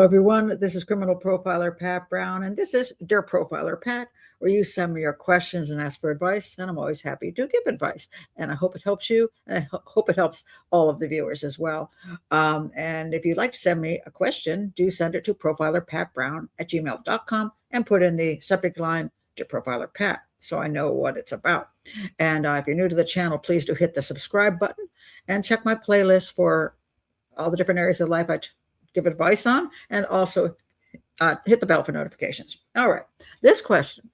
Hello, everyone. This is criminal profiler Pat Brown, and this is Dear Profiler Pat, where you send me your questions and ask for advice. And I'm always happy to give advice. And I hope it helps you, and I hope it helps all of the viewers as well. And if you'd like to send me a question, do send it to profilerpatbrown@gmail.com and put in the subject line Dear Profiler Pat, so I know what it's about. And if you're new to the channel, please do hit the subscribe button and check my playlist for all the different areas of life I give advice on, and also hit the bell for notifications. All right, this question,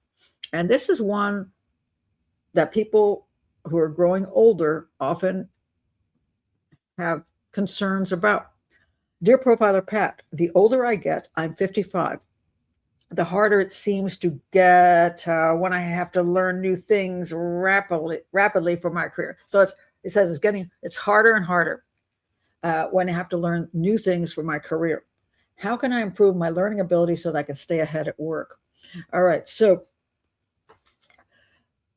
and this is one that people who are growing older often have concerns about. Dear Profiler Pat, the older I get, I'm 55, the harder it seems to get when I have to learn new things rapidly for my career. So it says it's harder and harder when I have to learn new things for my career. How can I improve my learning ability so that I can stay ahead at work? All right, so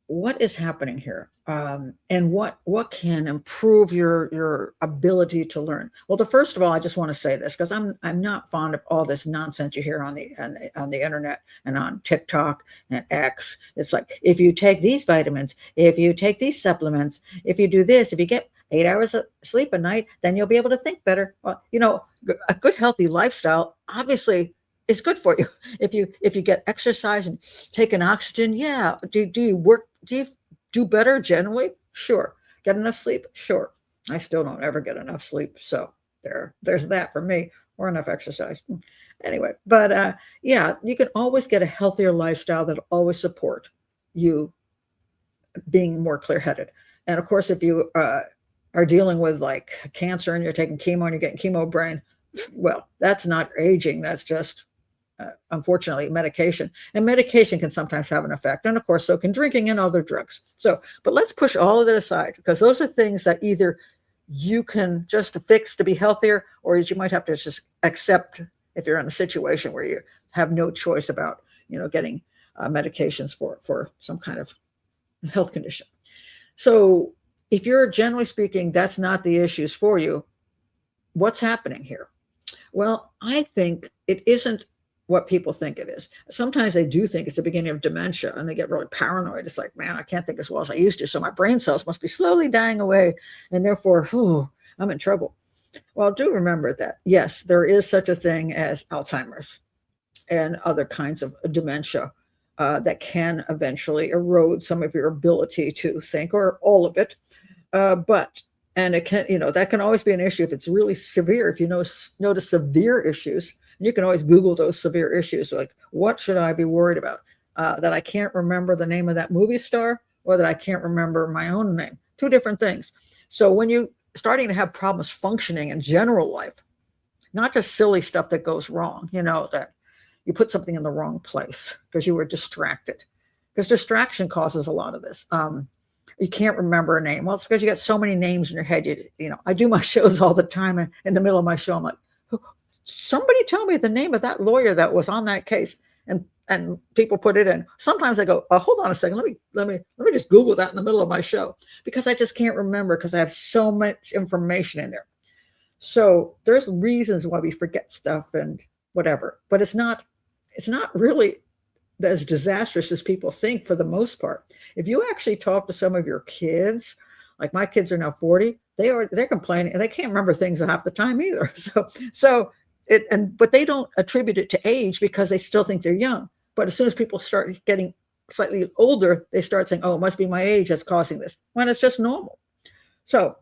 what is happening here? And what can improve your ability to learn? Well, first of all, I just want to say this, because I'm not fond of all this nonsense you hear on the internet and on TikTok and X. It's like, if you take these vitamins, if you take these supplements, if you do this, if you get 8 hours of sleep a night, then you'll be able to think better. Well, a good healthy lifestyle obviously is good for you. If you get exercise and take an oxygen, yeah. Do you work? Do you do better generally? Sure. Get enough sleep? Sure. I still don't ever get enough sleep, so there's that for me, or enough exercise. Anyway, but yeah, you can always get a healthier lifestyle that'll always support you being more clear-headed. And of course, if you are dealing with like cancer and you're taking chemo and you're getting chemo brain, well, that's not aging. That's just, unfortunately, medication. And medication can sometimes have an effect. And of course, so can drinking and other drugs. But let's push all of that aside, because those are things that either you can just fix to be healthier, or you might have to just accept if you're in a situation where you have no choice about, getting medications for some kind of health condition. So if you're, generally speaking, that's not the issues for you, what's happening here? Well, I think it isn't what people think it is. Sometimes they do think it's the beginning of dementia, and they get really paranoid. It's like, man, I can't think as well as I used to, so my brain cells must be slowly dying away, and therefore, I'm in trouble. Well, do remember that, yes, there is such a thing as Alzheimer's and other kinds of dementia that can eventually erode some of your ability to think, or all of it. And it can, that can always be an issue if it's really severe. If you notice severe issues, you can always Google those severe issues. Like, what should I be worried about? That I can't remember the name of that movie star, or that I can't remember my own name. Two different things. So when you're starting to have problems functioning in general life, not just silly stuff that goes wrong, that you put something in the wrong place because you were distracted, because distraction causes a lot of this. You can't remember a name. Well, it's because you got so many names in your head. I do my shows all the time, and in the middle of my show, I'm like, somebody tell me the name of that lawyer that was on that case. And people put it in. Sometimes I go, hold on a second. Let me just Google that in the middle of my show, because I just can't remember, because I have so much information in there. So there's reasons why we forget stuff and whatever, but it's not really as disastrous as people think for the most part. If you actually talk to some of your kids, like my kids are now 40, they're complaining, and they can't remember things half the time either. But they don't attribute it to age, because they still think they're young. But as soon as people start getting slightly older, they start saying, oh, it must be my age that's causing this, when it's just normal. So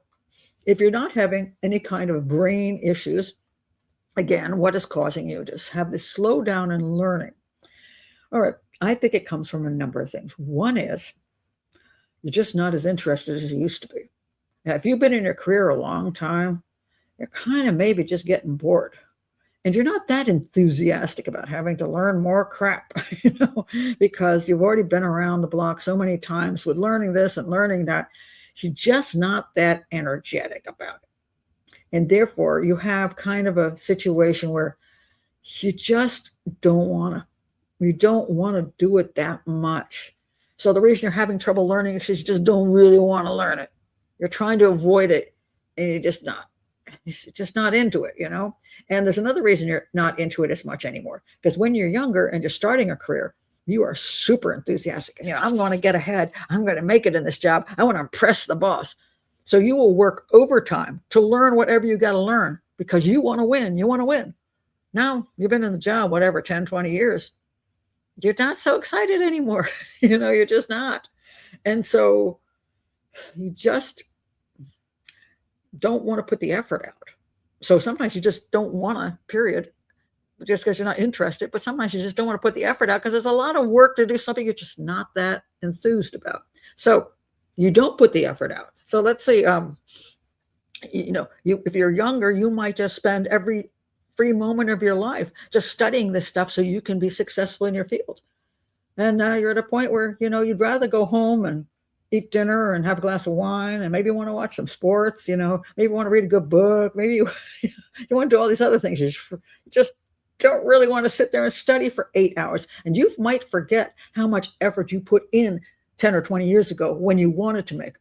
if you're not having any kind of brain issues, again, what is causing you to have this slowdown in learning? All right, I think it comes from a number of things. One is you're just not as interested as you used to be. Now, if you've been in your career a long time, you're kind of maybe just getting bored. And you're not that enthusiastic about having to learn more crap, because you've already been around the block so many times with learning this and learning that. You're just not that energetic about it. And therefore, you have kind of a situation where you just don't want to do it that much. So the reason you're having trouble learning is because you just don't really want to learn it. You're trying to avoid it, and you're just not. just not into it, you know? And there's another reason you're not into it as much anymore. Because when you're younger and you're starting a career, you are super enthusiastic. You know, I'm going to get ahead. I'm going to make it in this job. I want to impress the boss. So you will work overtime to learn whatever you got to learn because you want to win. You want to win. Now you've been in the job, whatever, 10, 20 years. You're not so excited anymore. You're just not. And so you just don't want to put the effort out. So sometimes you just don't want to, period, just because you're not interested. But sometimes you just don't want to put the effort out because there's a lot of work to do something you're just not that enthused about. So you don't put the effort out. So let's say, if you're younger, you might just spend every free moment of your life just studying this stuff so you can be successful in your field. And now you're at a point where, you'd rather go home and eat dinner and have a glass of wine, and maybe you want to watch some sports, maybe you want to read a good book, maybe you want to do all these other things. You just don't really want to sit there and study for 8 hours. And you might forget how much effort you put in 10 or 20 years ago when you wanted to make.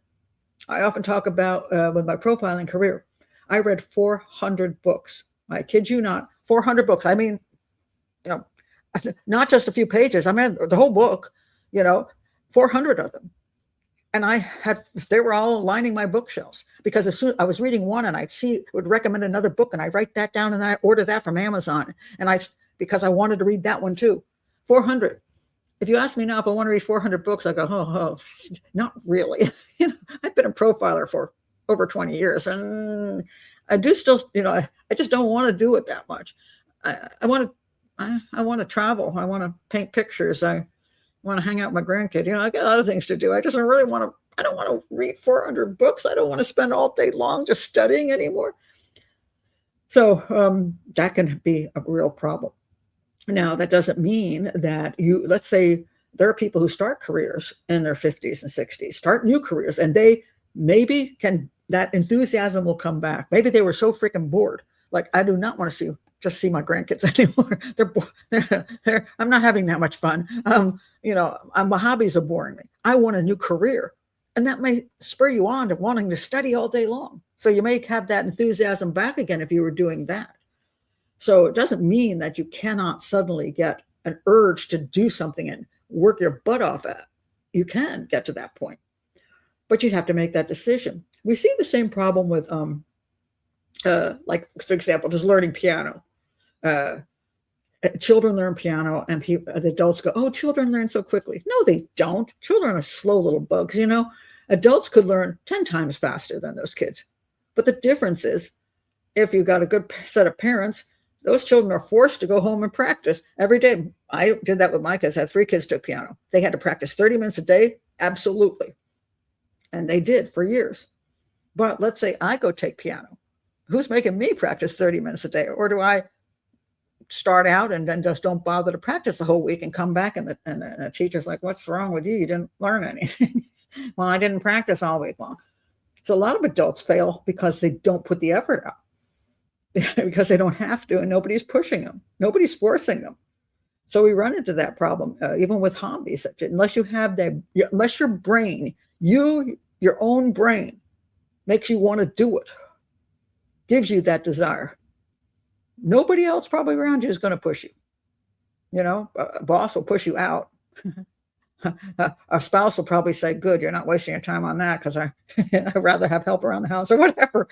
I often talk about with my profiling career, I read 400 books. I kid you not, 400 books. I mean, not just a few pages. I mean, the whole book, 400 of them. And they were all lining my bookshelves because as soon I was reading one and would recommend another book and I write that down and I order that from Amazon. And because I wanted to read that one too. 400. If you ask me now if I want to read 400 books, I go, oh, not really. I've been a profiler for over 20 years and I do still, I just don't want to do it that much. I want to travel. I want to paint pictures. I want to hang out with my grandkids. I got other things to do. I don't want to read 400 books. I don't want to spend all day long just studying anymore. So that can be a real problem. Now, that doesn't mean that let's say there are people who start careers in their 50s and 60s, start new careers, and they maybe that enthusiasm will come back. Maybe they were so freaking bored. Like, I do not want to just see my grandkids anymore. I'm not having that much fun. My hobbies are boring me. I want a new career. And that may spur you on to wanting to study all day long. So you may have that enthusiasm back again if you were doing that. So it doesn't mean that you cannot suddenly get an urge to do something and work your butt off at. You can get to that point, but you'd have to make that decision. We see the same problem with, like, for example, just learning piano. Children learn piano and the adults go, oh, children learn so quickly. No, they don't. Children are slow little bugs, Adults could learn 10 times faster than those kids. But the difference is, if you've got a good set of parents, those children are forced to go home and practice every day. I did that with my kids. I had 3 kids took piano. They had to practice 30 minutes a day. Absolutely. And they did for years. But let's say I go take piano. Who's making me practice 30 minutes a day? Or do I start out and then just don't bother to practice the whole week and come back and the teacher's like, what's wrong with you? You didn't learn anything. Well, I didn't practice all week long. So a lot of adults fail because they don't put the effort out. Because they don't have to, and nobody's pushing them. Nobody's forcing them. So we run into that problem, even with hobbies. Unless your brain, your own brain, makes you want to do it, gives you that desire. Nobody else probably around you is going to push you. A boss will push you out. A spouse will probably say, good, you're not wasting your time on that because I'd rather have help around the house or whatever,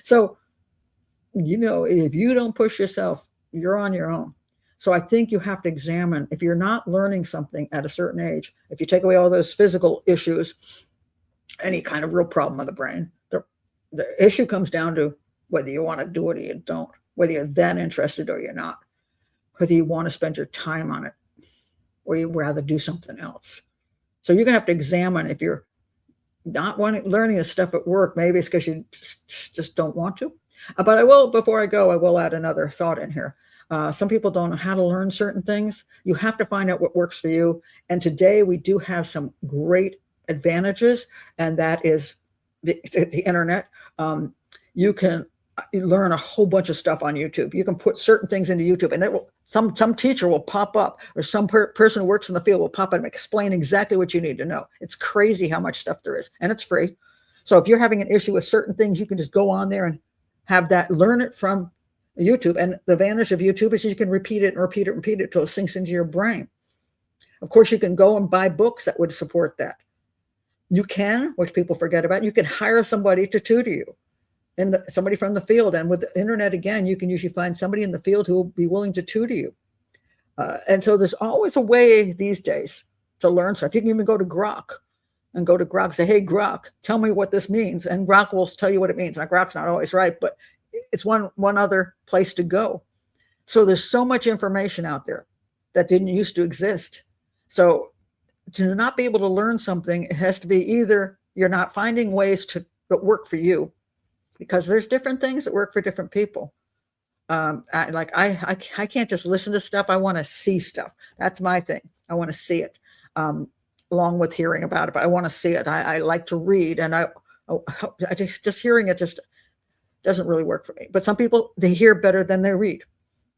So, if you don't push yourself, you're on your own. So I think you have to examine if you're not learning something at a certain age, if you take away all those physical issues, any kind of real problem of the brain, the issue comes down to whether you want to do it or you don't, whether you're that interested or you're not, whether you want to spend your time on it or you'd rather do something else. So you're going to have to examine if you're not learning this stuff at work, maybe it's because you just don't want to. But before I go, I will add another thought in here. Some people don't know how to learn certain things. You have to find out what works for you. And today we do have some great advantages, and that is the internet. You can learn a whole bunch of stuff on YouTube. You can put certain things into YouTube, and some teacher will pop up, or some person who works in the field will pop up and explain exactly what you need to know. It's crazy how much stuff there is, and it's free. So if you're having an issue with certain things, you can just go on there and have that, learn it from YouTube. And the advantage of YouTube is you can repeat it and repeat it and repeat it till it sinks into your brain. Of course, you can go and buy books that would support that. You can, which people forget about, you can hire somebody to tutor you, and somebody from the field. And with the internet, again, you can usually find somebody in the field who will be willing to tutor you. And so there's always a way these days to learn stuff. You can even go to Grok and say, hey, Grok, tell me what this means. And Grok will tell you what it means. Now, Grok's not always right, but it's one other place to go. So there's so much information out there that didn't used to exist. So to not be able to learn something, it has to be either you're not finding ways that work for you, because there's different things that work for different people. I can't just listen to stuff. I want to see stuff. That's my thing. I want to see it, along with hearing about it, but I want to see it. I like to read, and I just hearing it just doesn't really work for me. But some people, they hear better than they read.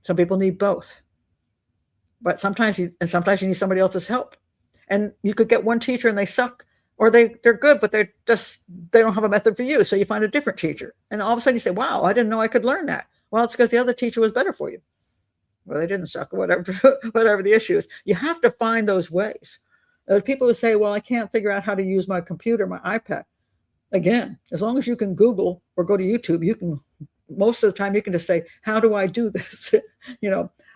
Some people need both. But sometimes you need somebody else's help. And you could get one teacher and they suck, or they're good, but they don't have a method for you. So you find a different teacher, and all of a sudden you say, wow, I didn't know I could learn that. Well, it's because the other teacher was better for you. Well, they didn't suck, or whatever the issue is. You have to find those ways. People who say, well, I can't figure out how to use my computer, my iPad. Again, as long as you can Google or go to YouTube, you can, most of the time you can just say, how do I do this?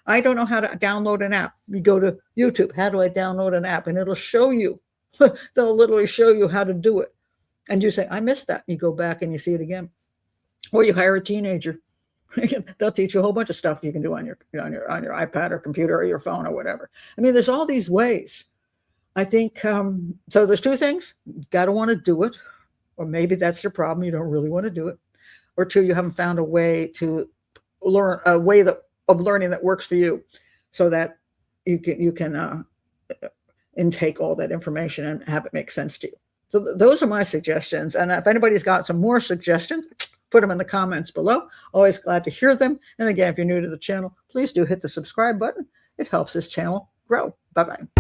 I don't know how to download an app. You go to YouTube, how do I download an app? And it'll show you. They'll literally show you how to do it. And you say, I missed that. You go back and you see it again. Or you hire a teenager. They'll teach you a whole bunch of stuff you can do on your iPad or computer or your phone or whatever. I mean, there's all these ways. I think, so there's two things. You got to want to do it. Or maybe that's your problem. You don't really want to do it. Or two, you haven't found a way to learn, a way of learning that works for you, so that you can intake all that information and have it make sense to you. So those are my suggestions. And if anybody's got some more suggestions, put them in the comments below. Always glad to hear them. And again, if you're new to the channel, please do hit the subscribe button. It helps this channel grow. Bye-bye.